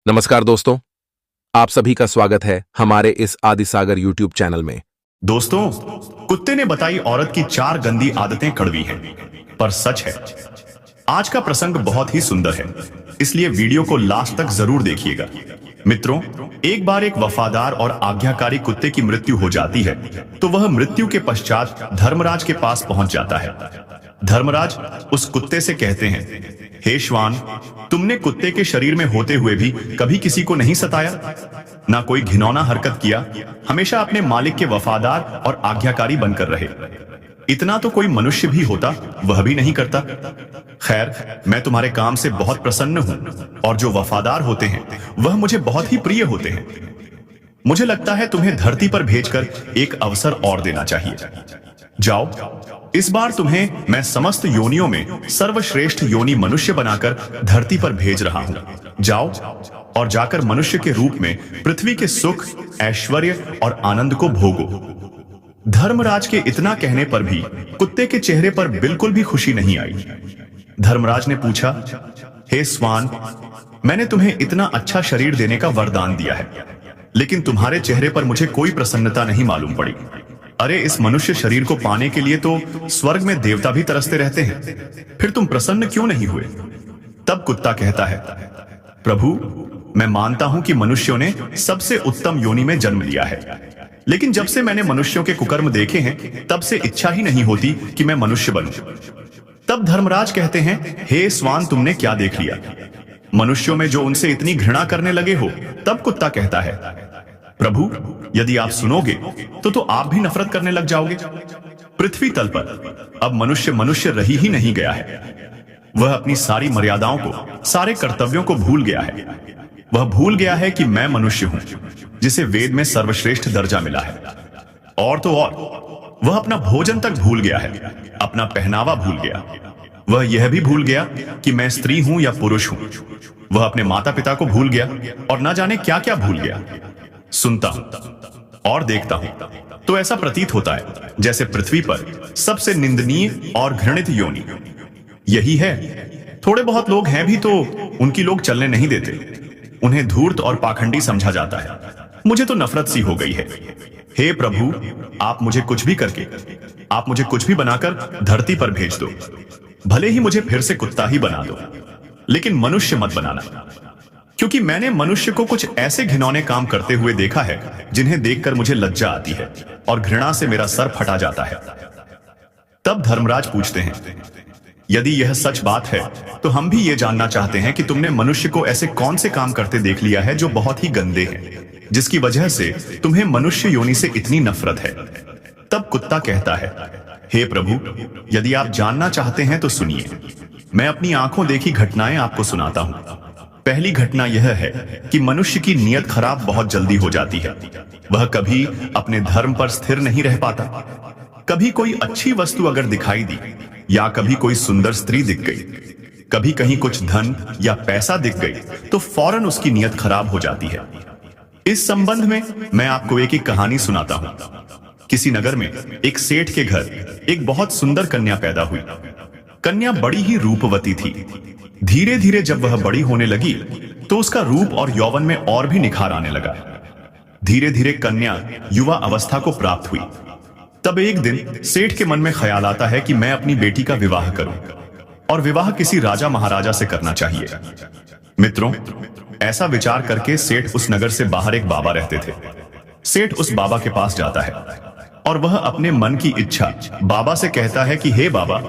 नमस्कार दोस्तों, आप सभी का स्वागत है हमारे इस आदिसागर यूट्यूब चैनल में। दोस्तों, कुत्ते ने बताई औरत की 4 गंदी आदतें कड़वी हैं, पर सच है। आज का प्रसंग बहुत ही सुंदर है, इसलिए वीडियो को लास्ट तक जरूर देखिएगा। मित्रों, एक बार एक वफादार और आज्ञाकारी कुत्ते की मृत्यु हो जाती है, तो वह मृत्यु के पश्चात धर्मराज के पास पहुंच जाता है। धर्मराज उस कुत्ते से कहते हैं, हे श्वान, तुमने कुत्ते के शरीर में होते हुए भी कभी किसी को नहीं सताया, ना कोई घिनौना हरकत किया, हमेशा अपने मालिक के वफादार और आज्ञाकारी बनकर रहे। इतना तो कोई मनुष्य भी होता, वह भी नहीं करता। खैर, मैं तुम्हारे काम से बहुत प्रसन्न हूं, और जो वफादार होते हैं वह मुझे बहुत ही प्रिय होते हैं। मुझे लगता है तुम्हें धरती पर भेजकर एक अवसर और देना चाहिए। जाओ, इस बार तुम्हें मैं समस्त योनियों में सर्वश्रेष्ठ योनि मनुष्य बनाकर धरती पर भेज रहा हूं। जाओ और जाकर मनुष्य के रूप में पृथ्वी के सुख, ऐश्वर्य और आनंद को भोगो। धर्मराज के इतना कहने पर भी कुत्ते के चेहरे पर बिल्कुल भी खुशी नहीं आई। धर्मराज ने पूछा, हे स्वान, मैंने तुम्हें इतना अच्छा शरीर देने का वरदान दिया है, लेकिन तुम्हारे चेहरे पर मुझे कोई प्रसन्नता नहीं मालूम पड़ी। अरे, इस मनुष्य शरीर को पाने के लिए तो स्वर्ग में देवता भी तरसते रहते हैं, फिर तुम प्रसन्न क्यों नहीं हुए? तब कुत्ता कहता है, प्रभु, मैं मानता हूं कि मनुष्यों ने सबसे उत्तम योनि में जन्म लिया है, लेकिन जब से मैंने मनुष्यों के कुकर्म देखे हैं, तब से इच्छा ही नहीं होती कि मैं मनुष्य बनूं। तब धर्मराज कहते हैं, हे स्वान, तुमने क्या देख लिया? मनुष्यों में जो उनसे इतनी घृणा करने लगे हो। तब कुत्ता कहता है, प्रभु, यदि आप सुनोगे तो आप भी नफरत करने लग जाओगे। पृथ्वी तल पर अब मनुष्य रही ही नहीं गया है। वह अपनी सारी मर्यादाओं को, सारे कर्तव्यों को भूल गया है। वह भूल गया है कि मैं मनुष्य हूं, जिसे वेद में सर्वश्रेष्ठ दर्जा मिला है। और तो और, वह अपना भोजन तक भूल गया है, अपना पहनावा भूल गया। वह यह भी भूल गया कि मैं स्त्री हूं या पुरुष हूं। वह अपने माता पिता को भूल गया और न जाने क्या क्या भूल गया। सुनता हूं और देखता हूं तो ऐसा प्रतीत होता है जैसे पृथ्वी पर सबसे निंदनीय और घृणित योनि यही है। थोड़े बहुत लोग हैं भी तो उनकी लोग चलने नहीं देते। उन्हें धूर्त और पाखंडी समझा जाता है। मुझे तो नफरत सी हो गई है। हे प्रभु, आप मुझे कुछ भी करके, आप मुझे कुछ भी बनाकर धरती पर भेज दो। भले ही मुझे फिर से कुत्ता ही बना दो, लेकिन मनुष्य मत बनाना, क्योंकि मैंने मनुष्य को कुछ ऐसे घिनौने काम करते हुए देखा है जिन्हें देखकर मुझे लज्जा आती है और घृणा से मेरा सर फटा जाता है। तब धर्मराज पूछते हैं, यदि यह सच बात है तो हम भी ये जानना चाहते हैं कि तुमने मनुष्य को ऐसे कौन से काम करते देख लिया है जो बहुत ही गंदे हैं, जिसकी वजह से तुम्हें मनुष्य योनि से इतनी नफरत है। तब कुत्ता कहता है, हे प्रभु, यदि आप जानना चाहते हैं तो सुनिए। मैं अपनी आंखों देखी घटनाएं आपको सुनाता हूं। पहली घटना यह है कि मनुष्य की नीयत खराब बहुत जल्दी हो जाती है। वह कभी अपने धर्म पर स्थिर नहीं रह पाता। कभी कोई अच्छी वस्तु अगर दिखाई दी, या कभी कोई सुंदर स्त्री दिख गई, कभी कहीं कुछ धन या पैसा दिख गई, तो फौरन उसकी नीयत खराब हो जाती है। इस संबंध में मैं आपको एक कहानी सुनाता हूं। किसी नगर में एक सेठ के घर एक बहुत सुंदर कन्या पैदा हुई। कन्या बड़ी ही रूपवती थी। धीरे धीरे जब वह बड़ी होने लगी तो उसका रूप और यौवन में और भी निखार आने लगा। धीरे धीरे कन्या युवा अवस्था को प्राप्त हुई। तब एक दिन सेठ के मन में ख्याल आता है कि मैं अपनी बेटी का विवाह करूं, और विवाह किसी राजा महाराजा से करना चाहिए। मित्रों, ऐसा विचार करके सेठ उस नगर से बाहर एक बाबा रहते थे। सेठ उस बाबा के पास जाता है और वह अपने मन की इच्छा बाबा से कहता है कि हे बाबा,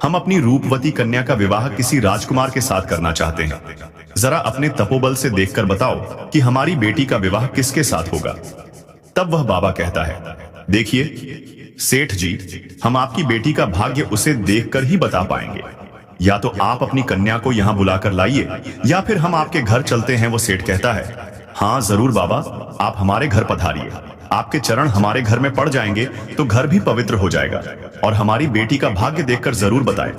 हम अपनी रूपवती कन्या का विवाह किसी राजकुमार के साथ करना चाहते हैं। जरा अपने तपोबल से देखकर बताओ कि हमारी बेटी का विवाह किसके साथ होगा। तब वह बाबा कहता है, देखिए सेठ जी, हम आपकी बेटी का भाग्य उसे देखकर ही बता पाएंगे। या तो आप अपनी कन्या को यहां बुलाकर लाइए, या फिर हम आपके घर चलते हैं। वो सेठ कहता है, हाँ जरूर बाबा, आप हमारे घर पधारिए। आपके चरण हमारे घर में पड़ जाएंगे तो घर भी पवित्र हो जाएगा, और हमारी बेटी का भाग्य देखकर जरूर बताएं।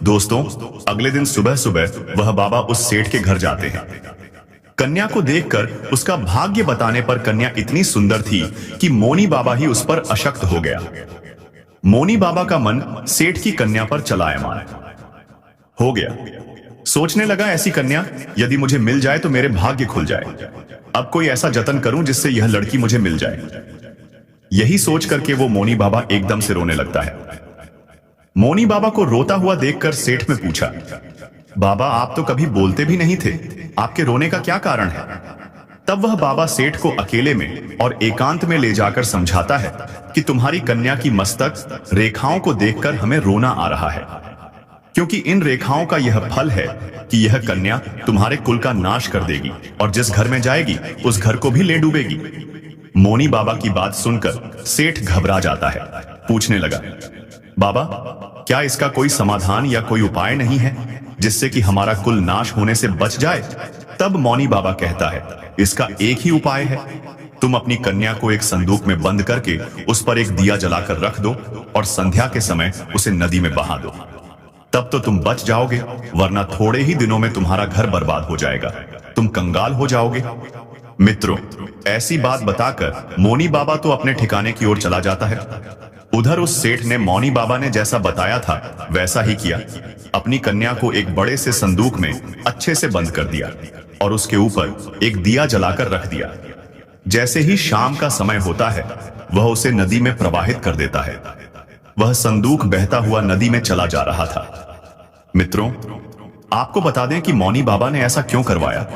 दोस्तों, अगले दिन सुबह सुबह वह बाबा उस सेठ के घर जाते हैं। कन्या को देखकर उसका भाग्य बताने पर कन्या इतनी सुंदर थी कि मोनी बाबा ही उस पर अशक्त हो गया। मोनी बाबा का मन सेठ की कन्या पर चलायमान हो गया। सोचने लगा, ऐसी कन्या यदि मुझे मिल जाए तो मेरे भाग्य खुल जाए। अब कोई ऐसा जतन करूं जिससे यह लड़की मुझे मिल जाए। यही सोच करके वो मोनी बाबा एकदम से रोने लगता है। मोनी बाबा को रोता हुआ देखकर सेठ ने पूछा, बाबा आप तो कभी बोलते भी नहीं थे, आपके रोने का क्या कारण है? तब वह बाबा सेठ को अकेले में और एकांत में ले जाकर समझाता है कि तुम्हारी कन्या की मस्तक रेखाओं को देखकर हमें रोना आ रहा है, क्योंकि इन रेखाओं का यह फल है कि यह कन्या तुम्हारे कुल का नाश कर देगी और जिस घर में जाएगी उस घर को भी ले डूबेगी। मोनी बाबा की बात सुनकर सेठ घबरा जाता है, पूछने लगा, बाबा क्या इसका कोई समाधान या कोई उपाय नहीं है जिससे कि हमारा कुल नाश होने से बच जाए? तब मौनी बाबा कहता है, इसका एक ही उपाय है, तुम अपनी कन्या को एक संदूक में बंद करके उस पर एक दिया जलाकर रख दो और संध्या के समय उसे नदी में बहा दो। तब तो तुम बच जाओगे, वरना थोड़े ही दिनों में तुम्हारा घर बर्बाद हो जाएगा, तुम कंगाल हो जाओगे। मित्रों, ऐसी बात बताकर मौनी बाबा तो अपने ठिकाने की ओर चला जाता है। उधर उस सेठ ने मौनी बाबा ने जैसा बताया था वैसा ही किया। अपनी कन्या को एक बड़े से संदूक में अच्छे से बंद कर दिया और उसके ऊपर एक दिया जलाकर रख दिया। जैसे ही शाम का समय होता है वह उसे नदी में प्रवाहित कर देता है। वह संदूक बहता हुआ नदी में चला जा रहा था। मित्रों, आपको बता दें कि मौनी बाबा ने ऐसा क्यों करवाया।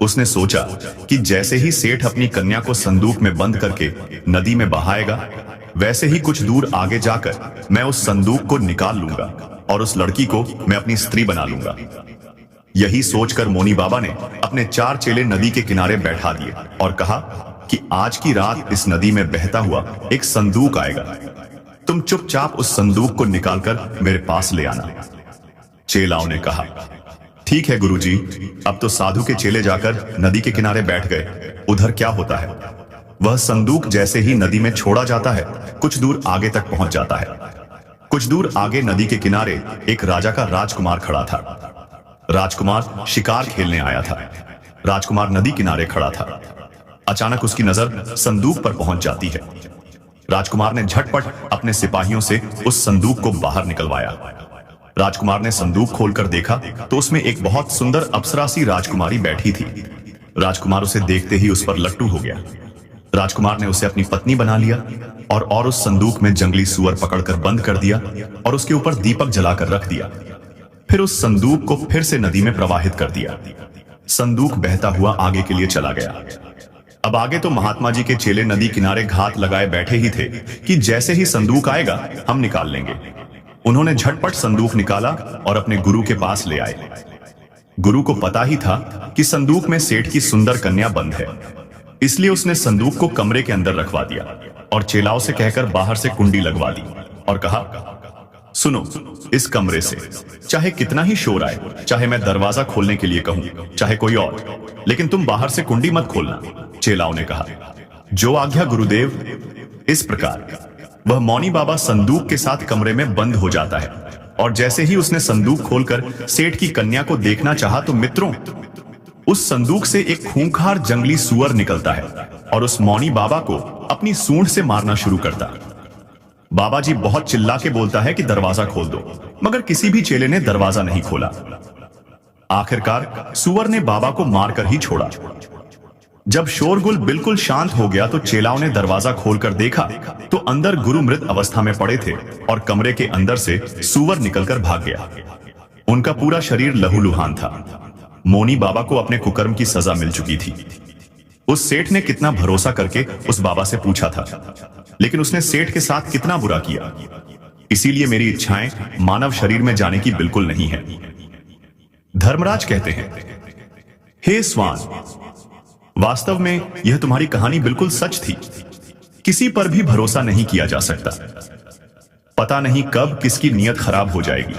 उसने सोचा कि जैसे ही सेठ अपनी कन्या को संदूक में बंद करके नदी में बहाएगा, वैसे ही कुछ दूर आगे जाकर मैं उस संदूक को निकाल लूंगा और उस लड़की को मैं अपनी स्त्री बना लूंगा। यही सोचकर मौनी बाबा ने अपने 4 चेले नदी के किनारे बैठा दिए और कहा कि आज की रात इस नदी में बहता हुआ एक संदूक आएगा, तुम चुपचाप उस संदूक को निकालकर मेरे पास ले आना। चेलाओं ने कहा, ठीक है गुरुजी। अब तो साधु के चेले जाकर नदी के किनारे बैठ गए। उधर क्या होता है? वह संदूक जैसे ही नदी में छोड़ा जाता है कुछ दूर आगे तक पहुंच जाता है। कुछ दूर आगे नदी के किनारे एक राजा का राजकुमार खड़ा था। राजकुमार शिकार खेलने आया था। राजकुमार नदी किनारे खड़ा था। अचानक उसकी नजर संदूक पर पहुंच जाती है। राजकुमार ने झटपट अपने सिपाहियों से उस संदूक को बाहर निकलवाया। राजकुमार ने संदूक खोलकर देखा तो उसमें एक बहुत सुंदर अप्सरा सी राजकुमारी बैठी थी। राजकुमार उसे देखते ही उस पर लट्टू हो गया। राजकुमार ने उसे अपनी पत्नी बना लिया और उस संदूक में जंगली सुअर पकड़कर बंद कर दिया और उसके ऊपर दीपक जलाकर रख दिया। फिर उस संदूक को फिर से नदी में प्रवाहित कर दिया। संदूक बहता हुआ आगे के लिए चला गया। अब आगे तो महात्मा जी के चेले नदी किनारे घात लगाए बैठे ही थे कि जैसे ही संदूक आएगा हम निकाल लेंगे। उन्होंने झटपट संदूक निकाला और अपने गुरु के पास ले आए। गुरु को पता ही था कि संदूक में सेठ की सुंदर कन्या बंद है, इसलिए उसने संदूक को कमरे के अंदर रखवा दिया और चेलाओं से कहकर बाहर से कुंडी लगवा दी और कहा, सुनो, इस कमरे से चाहे कितना ही शोर आए, चाहे मैं दरवाजा खोलने के लिए कहूं, चाहे कोई और, लेकिन तुम बाहर से कुंडी मत खोलना। चेलाओं ने कहा, जो आज्ञा गुरुदेव। इस प्रकार वह मौनी बाबा संदूक के साथ कमरे में बंद हो जाता है और जैसे ही उसने संदूक खोलकर सेठ की कन्या को देखना चाहा तो मित्रों, उस संदूक से एक खूंखार जंगली सुअर निकलता है और उस मौनी बाबा को अपनी सूंड से मारना शुरू करता। बाबा जी बहुत चिल्ला के बोलता है कि दरवाजा खोल दो, मगर किसी भी चेले ने दरवाजा नहीं खोला। आखिरकार सुअर ने बाबा को मारकर ही छोड़ा। जब शोरगुल बिल्कुल शांत हो गया तो चेलाओं ने दरवाजा खोलकर देखा तो अंदर गुरु मृत अवस्था में पड़े थे और कमरे के अंदर से सुअर निकलकर भाग गया। उनका पूरा शरीर लहूलुहान था। मौनी बाबा को अपने कुकर्म की सजा मिल चुकी थी। उस सेठ ने कितना भरोसा करके उस बाबा से पूछा था, लेकिन उसने सेठ के साथ कितना बुरा किया। इसीलिए मेरी इच्छाएं मानव शरीर में जाने की बिल्कुल नहीं है। धर्मराज कहते हैं, हे स्वान, वास्तव में यह तुम्हारी कहानी बिल्कुल सच थी। किसी पर भी भरोसा नहीं किया जा सकता। पता नहीं कब किसकी नीयत खराब हो जाएगी।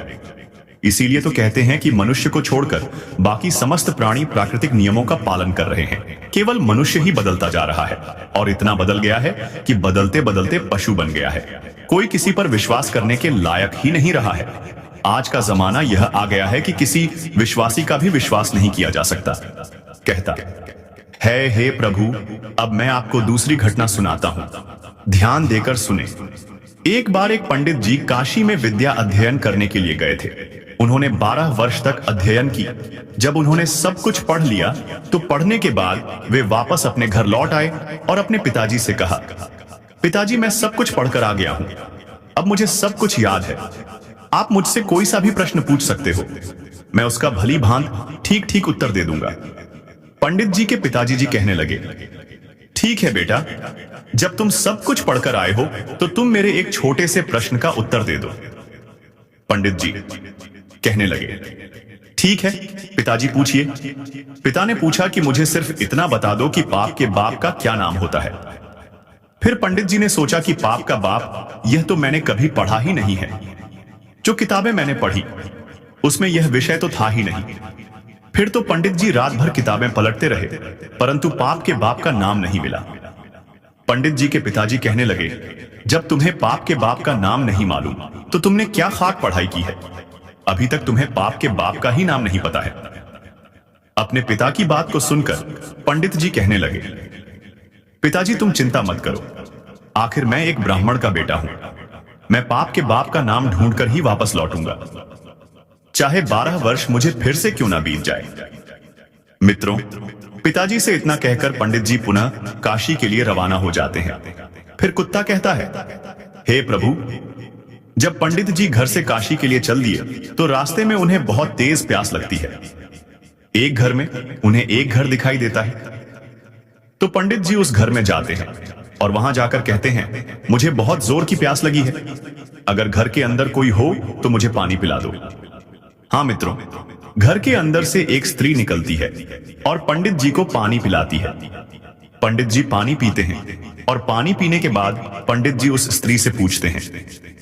इसीलिए तो कहते हैं कि मनुष्य को छोड़कर बाकी समस्त प्राणी प्राकृतिक नियमों का पालन कर रहे हैं। केवल मनुष्य ही बदलता जा रहा है और इतना बदल गया है कि बदलते बदलते पशु बन गया है। कोई किसी पर विश्वास करने के लायक ही नहीं रहा है। आज का जमाना यह आ गया है कि किसी विश्वासी का भी विश्वास नहीं किया जा सकता। कहता है, हे प्रभु, अब मैं आपको दूसरी घटना सुनाता हूं, ध्यान देकर सुने। एक बार एक पंडित जी काशी में विद्या अध्ययन करने के लिए गए थे। उन्होंने 12 वर्ष तक अध्ययन की। जब उन्होंने सब कुछ पढ़ लिया तो पढ़ने के बाद वे वापस अपने घर लौट आए और अपने पिताजी से कहा, पिताजी मैं सब कुछ पढ़कर आ गया हूं, अब मुझे सब कुछ याद है। आप मुझसे कोई सा भी प्रश्न पूछ सकते हो, मैं उसका भली भांत ठीक ठीक उत्तर दे दूंगा। पंडित जी के पिताजी जी कहने लगे, ठीक है बेटा, जब तुम सब कुछ पढ़कर आए हो तो तुम मेरे एक छोटे से प्रश्न का उत्तर दे दो। पंडित जी कहने लगे, ठीक है पिताजी पूछिए। पिता ने पूछा कि मुझे सिर्फ इतना बता दो कि पाप के बाप का क्या नाम होता है। फिर पंडित जी ने सोचा कि पाप का बाप, यह तो मैंने कभी पढ़ा ही नहीं है। जो किताबें मैंने पढ़ी उसमें यह विषय तो था ही नहीं। फिर तो पंडित जी रात भर किताबें पलटते रहे, परंतु पाप के बाप का नाम नहीं मिला। पंडित जी के पिताजी कहने लगे, जब तुम्हें पाप के बाप का नाम नहीं मालूम तो तुमने क्या खाक पढ़ाई की है? अभी तक तुम्हें पाप के बाप का ही नाम नहीं पता है। अपने पिता की बात को सुनकर पंडित जी कहने लगे, पिताजी तुम चिंता मत करो, आखिर मैं एक ब्राह्मण का बेटा हूं। मैं पाप के बाप का नाम ढूंढकर ही वापस लौटूंगा, चाहे 12 वर्ष मुझे फिर से क्यों ना बीत जाए। मित्रों, पिताजी से इतना कहकर पंडित जी पुनः काशी के लिए रवाना हो जाते हैं। फिर कुत्ता कहता है, हे प्रभु, जब पंडित जी घर से काशी के लिए चल दिए तो रास्ते में उन्हें बहुत तेज प्यास लगती है। एक घर में उन्हें एक घर दिखाई देता है, तो पंडित जी उस घर में जाते हैं और वहां जाकर कहते हैं, मुझे बहुत जोर की प्यास लगी है, अगर घर के अंदर कोई हो तो मुझे पानी पिला दो। हाँ मित्रों, घर के अंदर से एक स्त्री निकलती है और पंडित जी को पानी पिलाती है। पंडित जी पानी पीते हैं और पानी पीने के बाद पंडित जी उस स्त्री से पूछते हैं,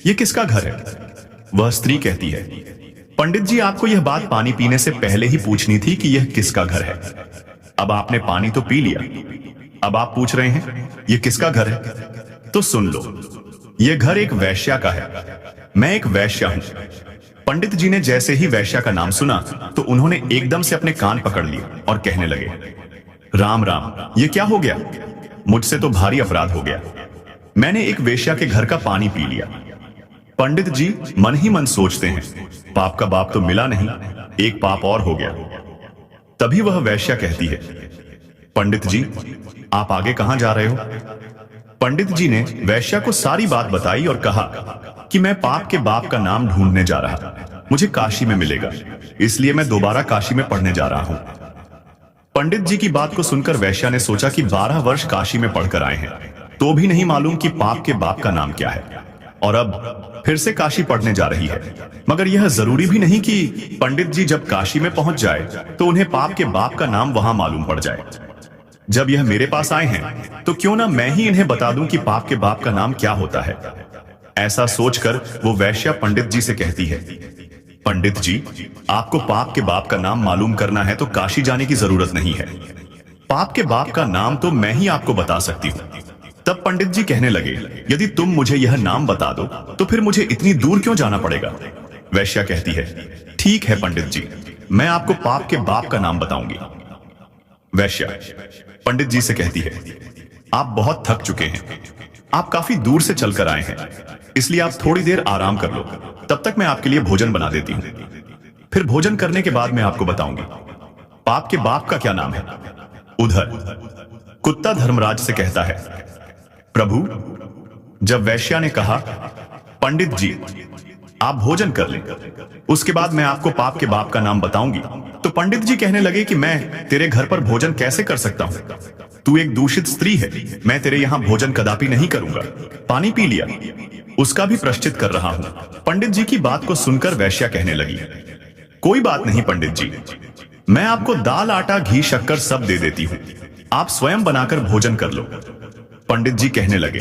यह किसका घर है? वह स्त्री कहती है, पंडित जी आपको यह बात पानी पीने से पहले ही पूछनी थी कि यह किसका घर है। अब आपने पानी तो पी लिया, अब आप पूछ रहे हैं यह किसका घर है? तो सुन लो, यह घर एक वैश्या का है। मैं एक वैश्या हूं। पंडित जी ने जैसे ही वैश्या का नाम सुना तो उन्होंने एकदम से अपने कान पकड़ लिए और कहने लगे, राम राम, ये क्या हो गया? मुझसे तो भारी अपराध हो गया, मैंने एक वेश्या के घर का पानी पी लिया। पंडित जी मन ही मन सोचते हैं, पाप का बाप तो मिला नहीं, एक पाप और हो गया। तभी वह वेश्या कहती है, पंडित जी आप आगे कहां जा रहे हो? पंडित जी ने वैश्या को सारी बात बताई और कहा कि मैं पाप के बाप का नाम ढूंढने जा रहा, मुझे काशी में मिलेगा, इसलिए मैं दोबारा काशी में पढ़ने जा रहा हूं। पंडित जी की बात को सुनकर वैश्या ने सोचा कि 12 वर्ष काशी में पढ़कर आए हैं तो भी नहीं मालूम कि पाप के बाप का नाम क्या है, और अब फिर से काशी पढ़ने जा रही है। मगर यह जरूरी भी नहीं कि पंडित जी जब काशी में पहुंच जाए तो उन्हें पाप के बाप का नाम वहां मालूम पड़ जाए। जब यह मेरे पास आए हैं तो क्यों ना मैं ही इन्हें बता दूं कि पाप के बाप का नाम क्या होता है। ऐसा सोचकर वो वैश्या पंडित जी से कहती है, पंडित जी आपको पाप के बाप का नाम मालूम करना है तो काशी जाने की जरूरत नहीं है, पाप के बाप का नाम तो मैं ही आपको बता सकती हूँ। तब पंडित जी कहने लगे, यदि तुम मुझे यह नाम बता दो तो फिर मुझे इतनी दूर क्यों जाना पड़ेगा? वैश्या कहती है, ठीक है पंडित जी, मैं आपको पाप के बाप का नाम बताऊंगी। वैश्या पंडित जी से कहती है, आप बहुत थक चुके हैं, आप काफी दूर से चलकर आए हैं, इसलिए आप थोड़ी देर आराम कर लो, तब तक मैं आपके लिए भोजन बना देती हूं। फिर भोजन करने के बाद मैं आपको बताऊंगी पाप के बाप का क्या नाम है। उधर कुत्ता धर्मराज से कहता है, प्रभु जब वैश्या ने कहा, पंडित जी आप भोजन कर लें, उसके बाद मैं आपको पाप के बाप का नाम बताऊंगी, तो पंडित जी कहने लगे कि मैं तेरे घर पर भोजन कैसे कर सकता हूं? तू एक दूषित स्त्री है, मैं तेरे यहां भोजन कदापि नहीं करूंगा। पानी पी लिया, उसका भी प्रायश्चित कर रहा हूं। पंडित जी की बात को सुनकर वैश्या कहने लगी, कोई बात नहीं पंडित जी, मैं आपको दाल आटा घी शक्कर सब दे देती हूं, आप स्वयं बनाकर भोजन कर लो। पंडित जी कहने लगे,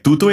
तू तो